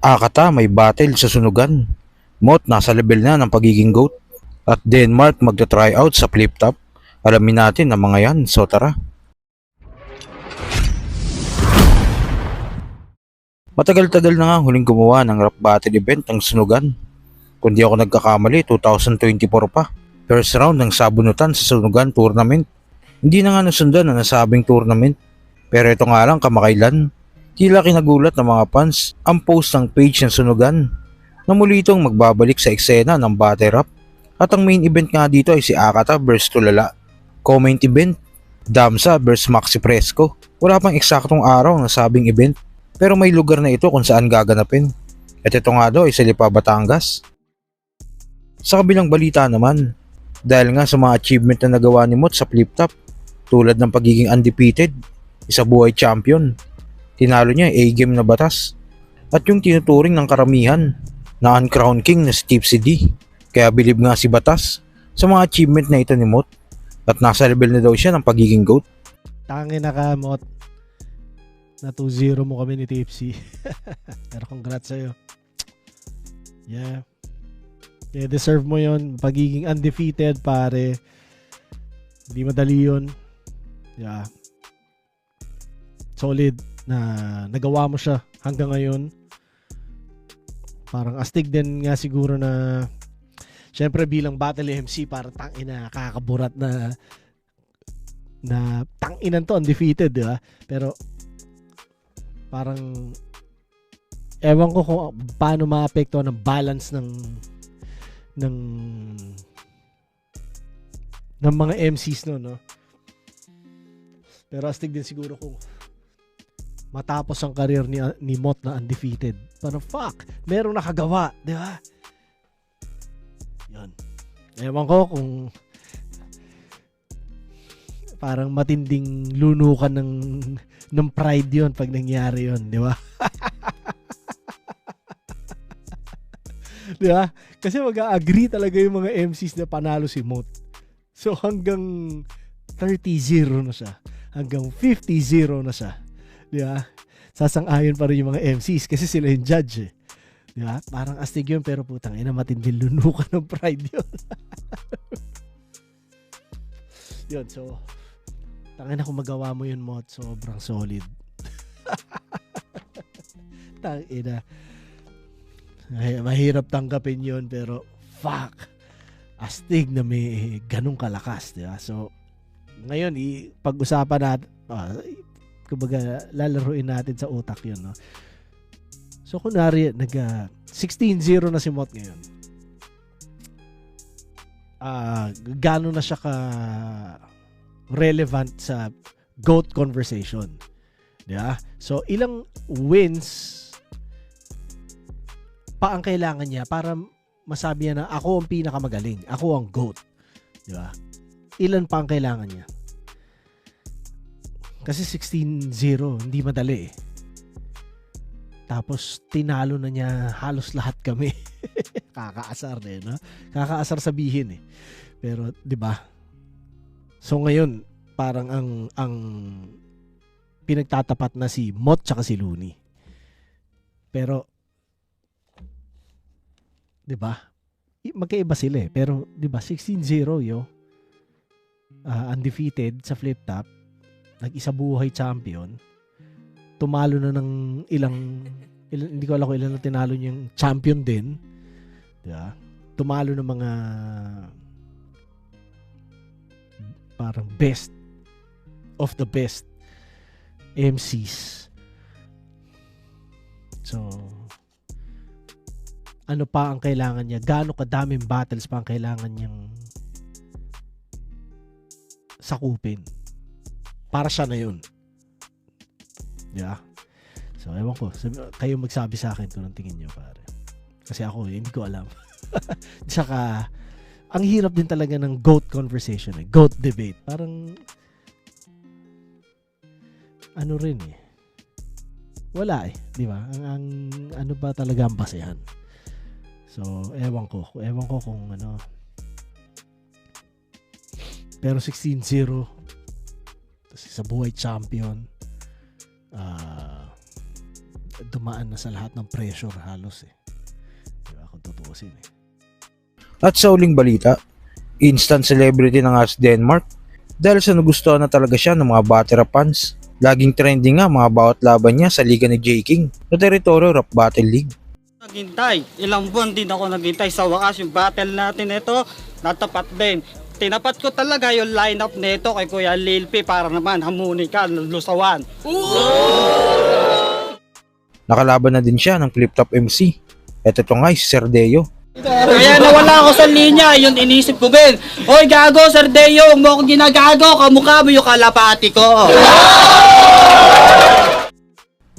Akata may battle sa sunugan. Mot nasa level na ng pagiging GOAT. At Denmark magta-tryout sa flip top. Alamin natin ang mga yan, so tara. Matagal-tagal na nga huling gumawa ng rap battle event ng sunugan. Kung di ako nagkakamali, 2024 pa. First round ng sabunutan sa sunugan tournament. Hindi na nga nasundan na nasabing tournament. Pero ito nga lang kamakailan. Tila kinagulat ng mga fans ang post ng page ng sunugan na muli itong magbabalik sa eksena ng battle rap. At ang main event nga dito ay si Akata vs Tulala. Comment event, Damsa vs Maxi Fresco. Wala pang eksaktong araw ng sabing event, pero may lugar na ito kung saan gaganapin. At ito nga daw ay sa Lipa, Batangas. Sa kabilang balita naman, dahil nga sa mga achievement na nagawa ni Mot sa flip top, tulad ng pagiging undefeated, isa buhay champion, tinalo niya A-game na batas, at yung tinuturing ng karamihan na uncrowned king na si Tipsy D. Kaya bilib nga si Batas sa mga achievement na ito ni Mot at nasa level na daw siya ng pagiging GOAT. Tangin na ka, Mot. Na 2-0 mo kami ni Tipsy. Pero congrats sa'yo. Yeah. Yeah, deserve mo yon. Pagiging undefeated, pare. Hindi madali yun. Yeah. Solid na nagawa mo siya hanggang ngayon. Parang astig din nga siguro na syempre bilang battle MC parang tangina kakaburat na tanginan to undefeated, di ba? Pero parang ewan ko kung paano maapektuhan ng balance ng mga MCs no. Pero astig din siguro kung matapos ang career ni Mot na undefeated. Parang fuck, merong nakagawa, di ba? Yun. Ewan ko kung parang matinding lunukan ng pride yun pag nangyari yun, di ba? Di ba? Kasi mag-agree talaga yung mga MCs na panalo si Mot. So hanggang 30-0 na siya. Hanggang 50-0 na siya. Di ba? Sasang-ayon pa rin yung mga MCs kasi sila yung judge eh. Di ba? Parang astig yun pero putang ina matinding lunukan ng pride yun. Yun, so tangina kung magawa mo yun, Mot, sobrang solid. Tangina. Mahirap tanggapin yun pero fuck. Astig na may ganung kalakas, di ba? So ngayon pag-usapan natin kumbaga lalaruin natin sa utak yun, no? So kunwari 16-0 na si Mot ngayon. Gaano na siya ka relevant sa GOAT conversation. Diba? So ilang wins pa ang kailangan niya para masabi niya na ako ang pinakamagaling. Ako ang GOAT. Diba? Ilan pa ang kailangan niya? Kasi 16-0, hindi madali eh. Tapos tinalo na niya halos lahat kami. Kakaasar din, no? Kakaasar sabihin eh. Pero 'di ba? So ngayon, parang ang pinagtatapat na si Mot tsaka si Looney. Pero 'di ba? Magkaiba sila eh. Pero 'di ba 16-0 yo. Undefeated sa flip top. Nag-isa buhay champion. Tumalo na ng ilang hindi ko alam kung ilan na tinalo niyang champion din. Diba? Tumalo ng mga parang best of the best MCs. So ano pa ang kailangan niya? Gaano kadaming battles pa ang kailangan niyang sakupin para siya na yun. Yeah. So, ewan ko. Kayo magsabi sa akin kung anong tingin nyo, pare. Kasi ako, hindi ko alam. Tsaka, ang hirap din talaga ng GOAT conversation, eh. GOAT debate. Parang, ano rin eh. Wala eh. Di ba? Ang ano ba talaga ang basehan? So, ewan ko. Ewan ko kung ano. Pero 16-0, sa buhay champion, dumaan na sa lahat ng pressure halos eh. Diba, kung tutuusin eh. At sa uling balita, instant celebrity na nga si Denmark dahil sa nagustuhan na talaga siya ng mga battle rap fans. Laging trending nga mga bawat laban niya sa liga ni J. King sa teritoryo Rap Battle League. Naghintay. Ilang buwan din ako naghintay. Sa wakas yung battle natin ito, natapat din. Tinapat ko talaga yung lineup nito kay Kuya Lil P para naman hamunin ka, lusawan. Nakalaban na din siya ng Flip Top MC. At ito nga si Sir Deo. Kaya nawala ako sa linya, yun inisip ko din. Hoy gago, Sir Deo, huwag mo akong ginagago, kamukha mo yung kalapati ko.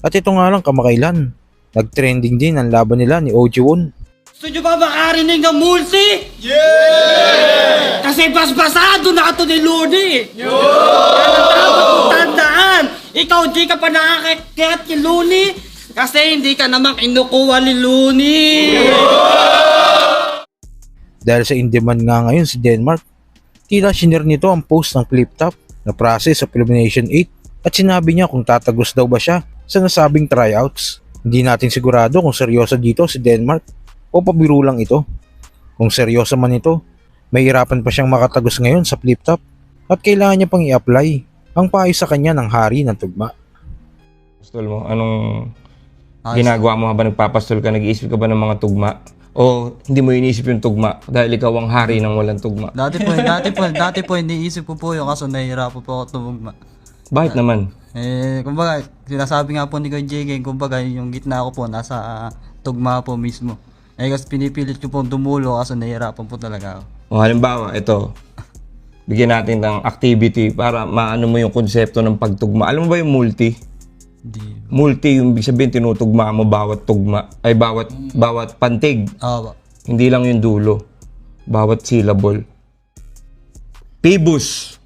At ito nga lang kamakailan, nag-trending din ang laban nila ni Ojiwon. Gusto nyo ba makarinig ng multi? Yeah! Kasi basbasado na ito ni Luni. Kaya dapat mong tandaan, ikaw di ka pa nakakakit ni Luni kasi hindi ka naman kinukuha ni Luni. Dahil sa in-demand nga ngayon si Denmark, tila shinare nito ang post ng Flip Top na process of Elimination 8 at sinabi niya kung tatagos daw ba siya sa nasabing tryouts. Hindi natin sigurado kung seryoso dito si Denmark o pabiro lang ito. Kung seryoso man ito, may hirapan pa siyang makatagos ngayon sa Flip Top at kailangan niya pang i-apply ang payo sa kanya ng hari ng tugma. Pastol mo, anong ginagawa mo habang nagpapastol ka? Nag-iisip ka ba ng mga tugma? O hindi mo iniisip yung tugma dahil ikaw ang hari ng walang tugma? Dati po iniisip ko po yung kaso nahihirapan po ako tumugma. Bakit naman? Kumbaga, sinasabi nga po ni Kuya JK, kumbaga yung gitna ko po nasa tugma po mismo. Kasi pinipilit ko po dumulo kaso nahihirapan po talaga ako. O halimbawa, ito, bigyan natin ng activity para maano mo yung konsepto ng pagtugma. Alam mo ba yung multi? Hindi. Multi, yung ibig sabihin tinutugma mo bawat tugma, ay bawat pantig. Oo. Hindi lang yung dulo. Bawat syllable. Pibus.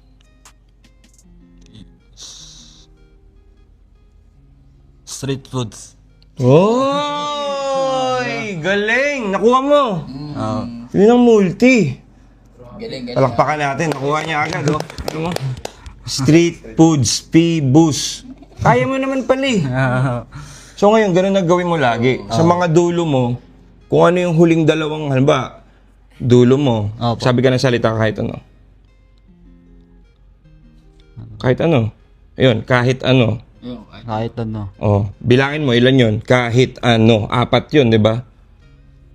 Street foods. Oy! Galing! Nakuha mo! Oo. Yun ang multi. Galing. Palakpakan natin. Nakuha niya agad, oh. Ano mo? Street foods, Pibus. Kaya mo naman pala eh. So ngayon, ganun na gawin mo lagi. Sa mga dulo mo, kung ano yung huling dalawang, halimbawa, dulo mo, Opo. sabi ka ng salita kahit ano. Kahit ano. Ayun, kahit ano. Kahit ano. Oh, bilangin mo, ilan yun? Kahit ano. 4 yun, di ba?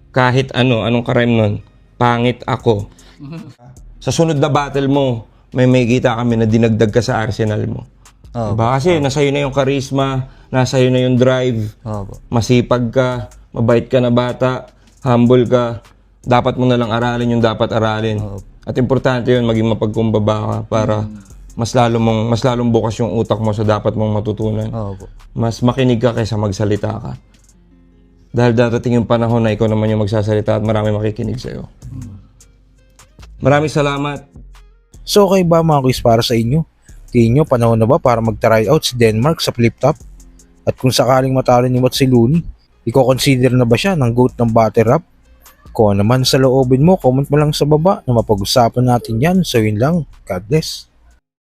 Kahit ano. Anong karime nun? Pangit ako. Sa sunod na battle mo, may kita kami na dinagdag ka sa arsenal mo. Oo. Diba? Kasi nasa iyo na yung charisma, nasa iyo na yung drive, Oo. masipag ka, mabait ka na bata, humble ka, dapat mo na lang aralin yung dapat aralin. Oo. At importante yun, maging mapagkumbaba ka para mas lalong bukas yung utak mo sa dapat mong matutunan. Oo. Mas makinig ka kaysa magsalita ka. Dahil darating yung panahon na ikaw naman yung magsasalita at marami makikinig sa'yo. Maraming salamat. So okay ba mga quiz para sa inyo? Tingin nyo panahon na ba para mag-try out si Denmark sa Flip Top? At kung sakaling matalo ni Mot si Looney, i-consider na ba siya ng GOAT ng battle rap? Kung ano naman sa loobin mo, comment mo lang sa baba na mapag-usapan natin yan. So yun lang. God bless.